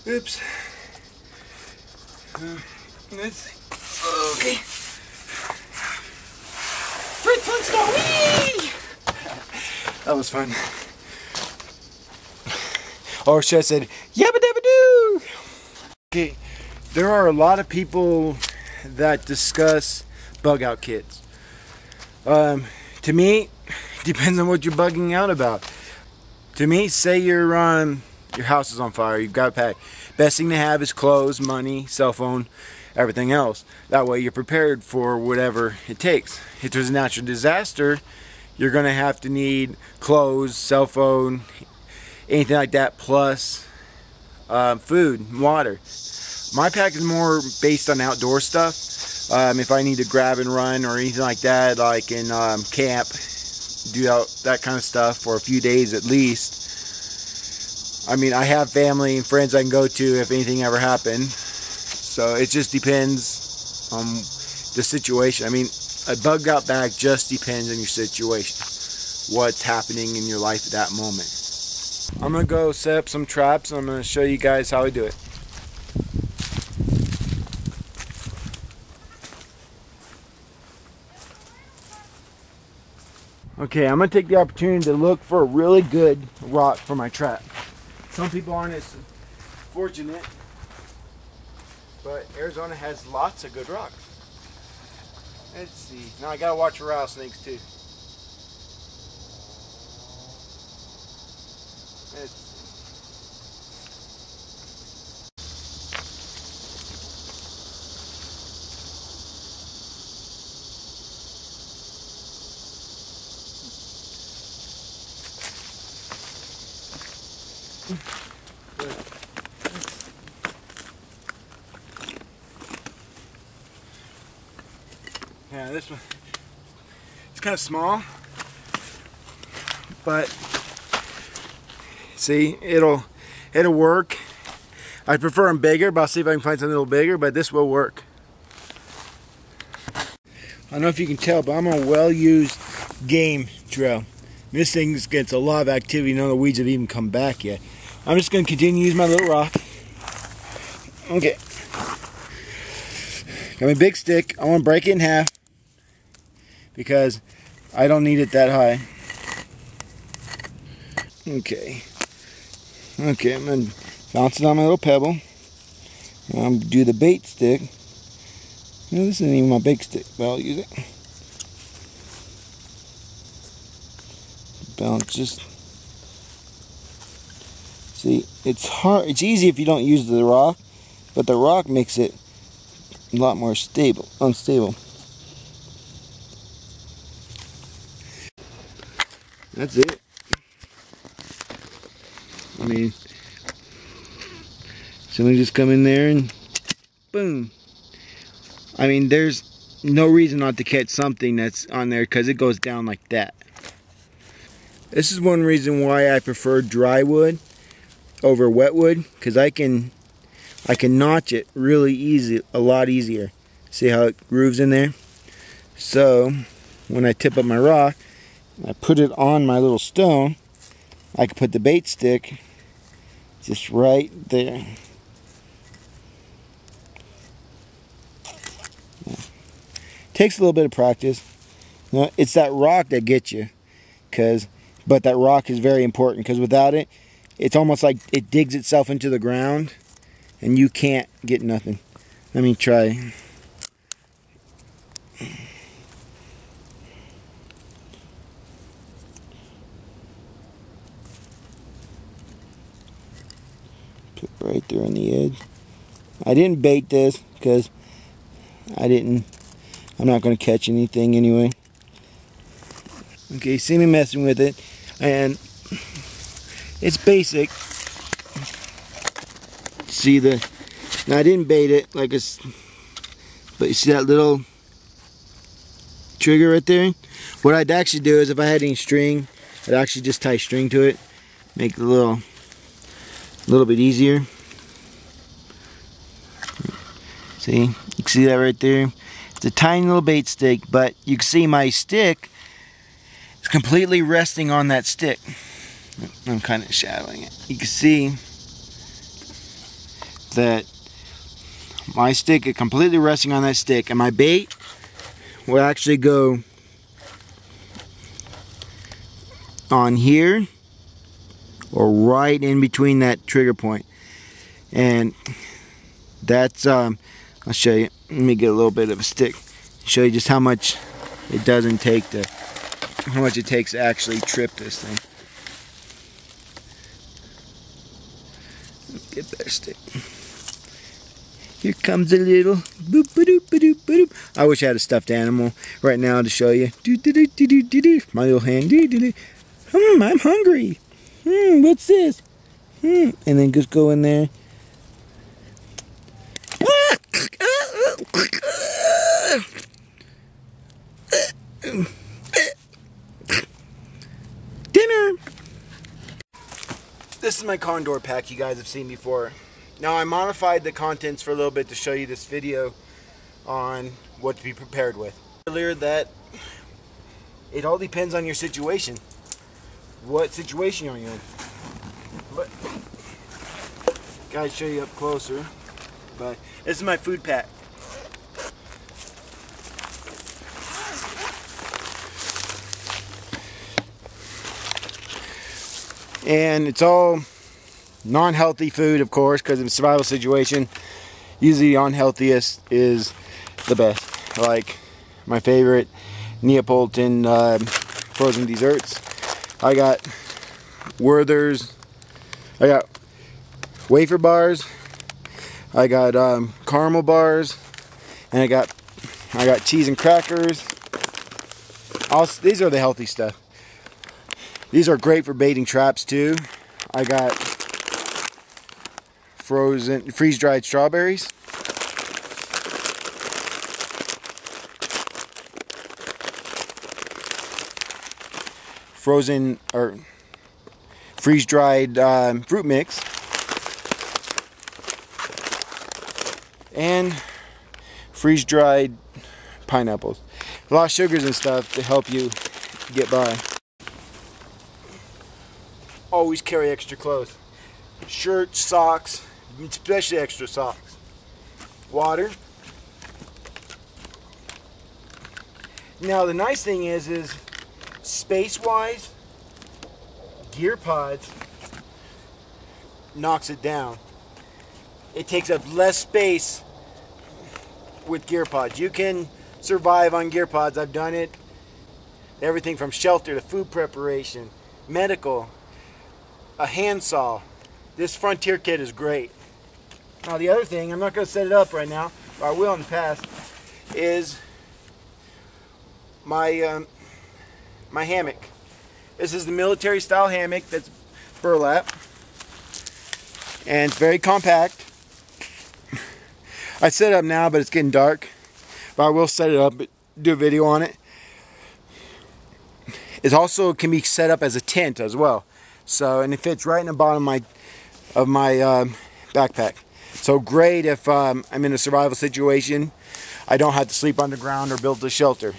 Oops. Let's see. Okay. Fritz Flintstone, whee! That was fun. Or should I said, yabba dabba doo! Okay, there are a lot of people that discuss bug out kits. To me, depends on what you're bugging out about. To me, say your house is on fire, you've got a pack. Best thing to have is clothes, money, cell phone, everything else. That way you're prepared for whatever it takes. If there's a natural disaster, you're going to have to need clothes, cell phone, anything like that, plus food and water. My pack is more based on outdoor stuff. If I need to grab and run or anything like that, like in camp, do that kind of stuff for a few days at least. I mean, I have family and friends I can go to if anything ever happened. So it just depends on the situation. I mean, a bug out bag just depends on your situation. What's happening in your life at that moment. I'm going to go set up some traps and I'm going to show you guys how I do it. Okay, I'm going to take the opportunity to look for a really good rock for my trap. Some people aren't as fortunate, but Arizona has lots of good rocks. Let's see. Now I gotta watch for rattlesnakes too. Yeah, this one, it's kind of small, but see, it'll work. I prefer them bigger, but I'll see if I can find something a little bigger, but this will work. I don't know if you can tell, but I'm on a well-used game drill. This thing gets a lot of activity. None of the weeds have even come back yet. I'm just going to continue to use my little rock. Okay. Got my big stick. I want to break it in half because I don't need it that high. Okay. Okay, I'm going to bounce it on my little pebble. I'm going to do the bait stick. No, this isn't even my big stick, but I'll use it. Bounce just. See, it's hard. It's easy if you don't use the rock, but the rock makes it a lot more unstable. That's it. I mean, somebody just come in there and boom. I mean, there's no reason not to catch something that's on there because it goes down like that. This is one reason why I prefer dry wood over wet wood, because I can notch it really easy, a lot easier. See how it grooves in there? So when I tip up my rock, I put it on my little stone, I can put the bait stick just right there. Yeah. Takes a little bit of practice. You know, it's that rock that gets you, but that rock is very important, because without it, it's almost like it digs itself into the ground and you can't get nothing. Let me try. Put right there on the edge. I didn't bait this because I'm not going to catch anything anyway. Okay, see me messing with it, and it's basic. See now I didn't bait it like it's, but you see that little trigger right there? What I'd actually do is if I had any string, I'd actually just tie string to it, make it a little bit easier. See, you can see that right there. It's a tiny little bait stick, but you can see my stick is completely resting on that stick. I'm kind of shadowing it. You can see that my stick is completely resting on that stick, and my bait will actually go on here or right in between that trigger point. And that's I'll show you. Let me get a little bit of a stick, show you just how much it doesn't take to, how much it takes to actually trip this thing. Let's get better stick. Here comes a little boop ba doop ba doop ba doop. I wish I had a stuffed animal right now to show you. Do do do do do do do. My little hand. Do do do. I'm hungry. What's this? And then just go in there. Dinner. This is my Condor pack you guys have seen before. Now I modified the contents for a little bit to show you this video on what to be prepared with. Earlier that it all depends on your situation. What situation are you in? But guys, show you up closer. But this is my food pack. And it's all non-healthy food, of course, because in a survival situation, usually the unhealthiest is the best. Like my favorite Neapolitan frozen desserts. I got Werther's, I got wafer bars, I got caramel bars, and I got cheese and crackers. These are the healthy stuff. These are great for baiting traps too. I got freeze-dried strawberries. Frozen or freeze-dried fruit mix. And freeze-dried pineapples. A lot of sugars and stuff to help you get by. Always carry extra clothes. Shirts, socks, especially extra socks. Water. Now the nice thing is space-wise, Gear Pods knocks it down. It takes up less space with Gear Pods. You can survive on Gear Pods. I've done it. Everything from shelter to food preparation, medical, a handsaw. This Frontier kit is great. Now the other thing, I'm not going to set it up right now, but I will in the past, is my my hammock. This is the military style hammock that's burlap, and it's very compact. I set it up now, but it's getting dark, but I will set it up, do a video on it. It also can be set up as a tent as well. So, and it fits right in the bottom of my backpack. So great if I'm in a survival situation. I don't have to sleep underground or build a shelter.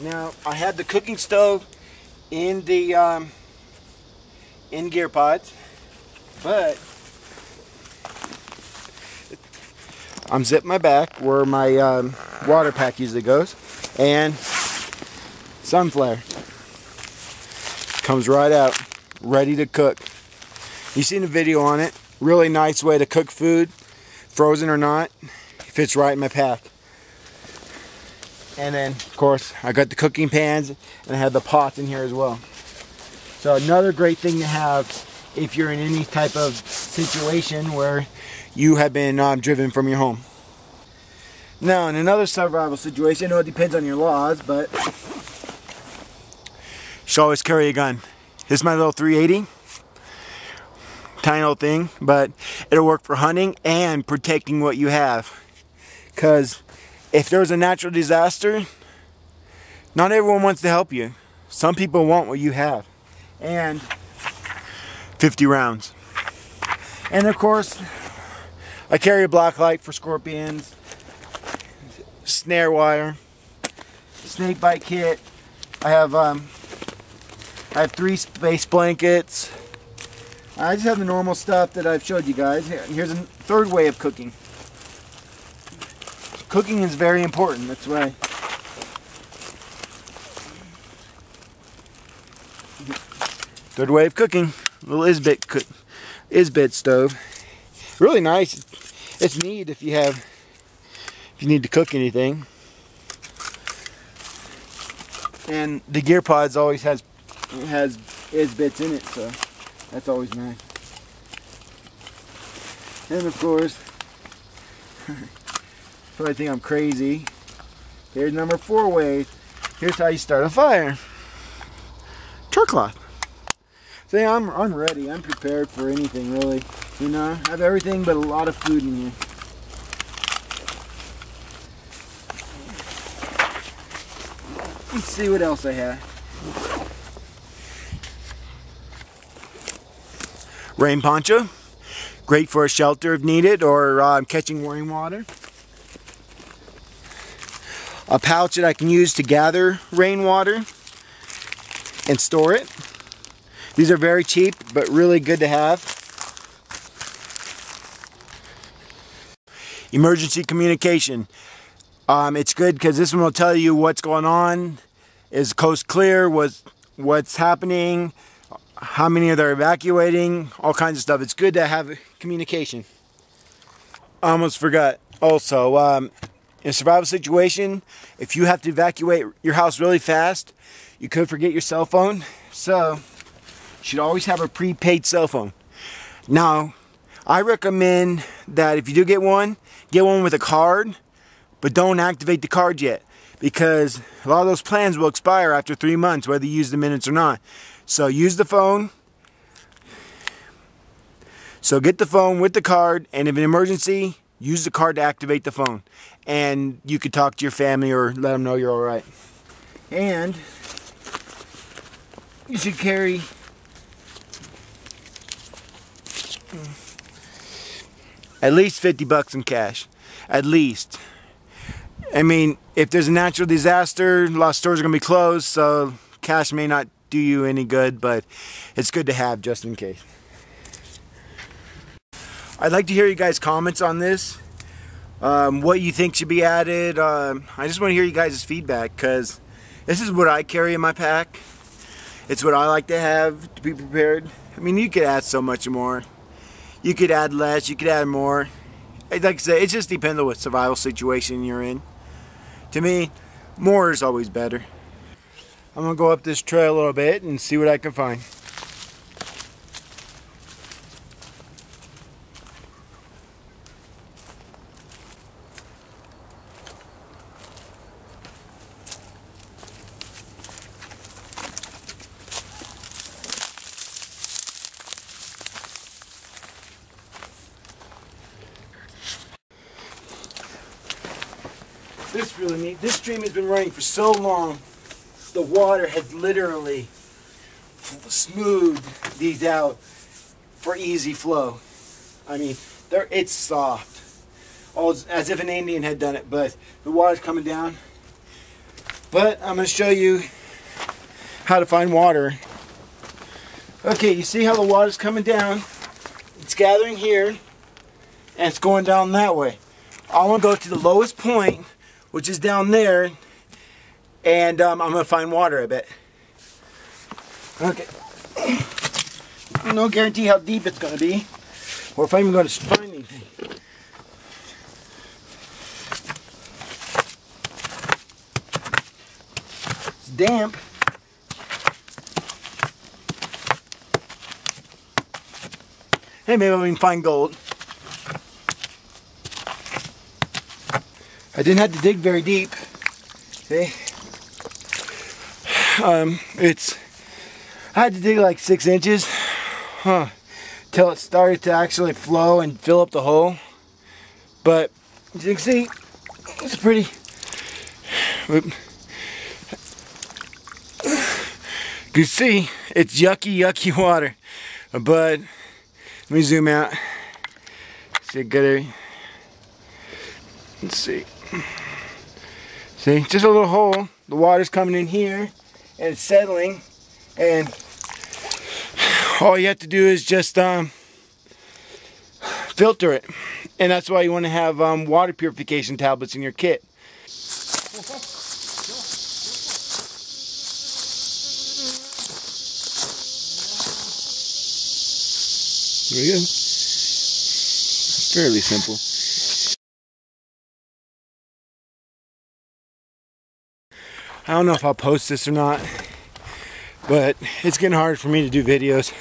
Now I had the cooking stove in the in Gear Pods, but I'm zipping my back where my water pack usually goes, and sunflower comes right out, ready to cook. You've seen the video on it. Really nice way to cook food, frozen or not. It fits right in my pack. And then, of course, I got the cooking pans, and I have the pots in here as well. So another great thing to have if you're in any type of situation where you have been driven from your home. Now, in another survival situation, I know it depends on your laws, but you should always carry a gun. This is my little 380. Tiny little thing, but it'll work for hunting and protecting what you have. Because if there's a natural disaster, not everyone wants to help you. Some people want what you have. And 50 rounds. And of course, I carry a black light for scorpions, snare wire, snake bite kit. I have 3 space blankets. I just have the normal stuff that I've showed you guys. Here's a third way of cooking. Cooking is very important. That's why. Third way of cooking. Little Isbit stove. Really nice. It's neat if you need to cook anything. And the gear pods always has Isbits in it, so that's always nice. And of course, probably think I'm crazy. Here's number 4 ways. Here's how you start a fire. Char cloth. See, I'm ready. I'm prepared for anything, really. You know, I have everything but a lot of food in here. Let's see what else I have. Rain poncho. Great for a shelter if needed, or catching rainwater. A pouch that I can use to gather rainwater and store it. These are very cheap, but really good to have. Emergency communication. It's good because this one will tell you what's going on. Is the coast clear? What's happening? How many are there evacuating? All kinds of stuff. It's good to have communication. I almost forgot. Also, in a survival situation, if you have to evacuate your house really fast, you could forget your cell phone. So, you should always have a prepaid cell phone. Now, I recommend that if you do get one with a card, but don't activate the card yet, because a lot of those plans will expire after 3 months, whether you use the minutes or not. So use the phone. So get the phone with the card, and if an emergency, use the card to activate the phone. And you could talk to your family or let them know you're alright. And you should carry at least 50 bucks in cash. At least. I mean, if there's a natural disaster, a lot of stores are going to be closed, so cash may not do you any good, but it's good to have just in case. I'd like to hear you guys' comments on this. What you think should be added. I just want to hear you guys' feedback, because this is what I carry in my pack. It's what I like to have to be prepared. I mean, you could add so much more. You could add less, you could add more. Like I say, it just depends on what survival situation you're in. To me, more is always better. I'm going to go up this trail a little bit and see what I can find. This really neat. This stream has been running for so long. The water has literally smoothed these out for easy flow. I mean, it's soft, as if an Indian had done it. But the water's coming down. But I'm going to show you how to find water. Okay, you see how the water's coming down? It's gathering here, and it's going down that way. I want to go to the lowest point, which is down there, and I'm going to find water, I bet. Okay. No guarantee how deep it's going to be, or if I'm even going to find anything. It's damp. Hey, maybe we can find gold. I didn't have to dig very deep. See? I had to dig like 6 inches till it started to actually flow and fill up the hole. But as you can see, it's pretty. You can see it's yucky water. But let me zoom out. See, good. Let's see. See, just a little hole. The water's coming in here and it's settling, and all you have to do is just filter it. And that's why you want to have water purification tablets in your kit. There we go. Fairly simple. I don't know if I'll post this or not, but it's getting hard for me to do videos.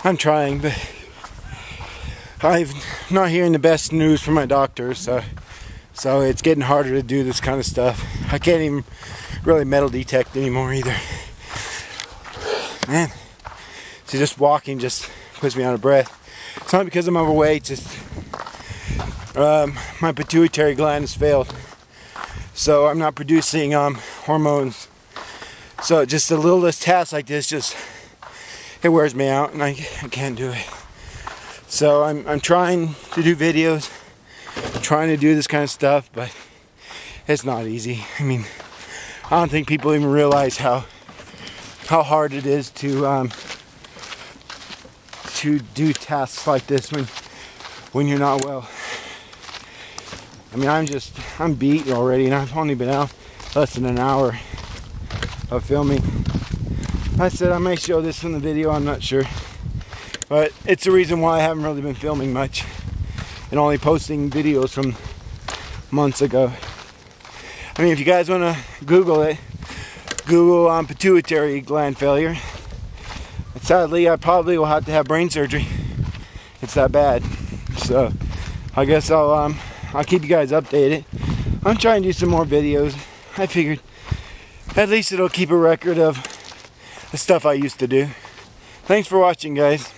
I'm trying, but I'm not hearing the best news from my doctor, so it's getting harder to do this kind of stuff. I can't even really metal detect anymore either. Man, so just walking just puts me out of breath. It's not because I'm overweight, just my pituitary gland has failed. So I'm not producing hormones. So just a little less task like this, it wears me out, and I can't do it. So I'm trying to do videos, trying to do this kind of stuff, but it's not easy. I mean, I don't think people even realize how hard it is to do tasks like this when you're not well. I mean, I'm beat already, and I've only been out less than an hour of filming. I said I may show this in the video, I'm not sure. But it's the reason why I haven't really been filming much and only posting videos from months ago. I mean, if you guys want to Google it, Google pituitary gland failure. Sadly, I probably will have to have brain surgery. It's that bad. So I guess I'll keep you guys updated. I'm trying to do some more videos. I figured at least it'll keep a record of the stuff I used to do. Thanks for watching, guys.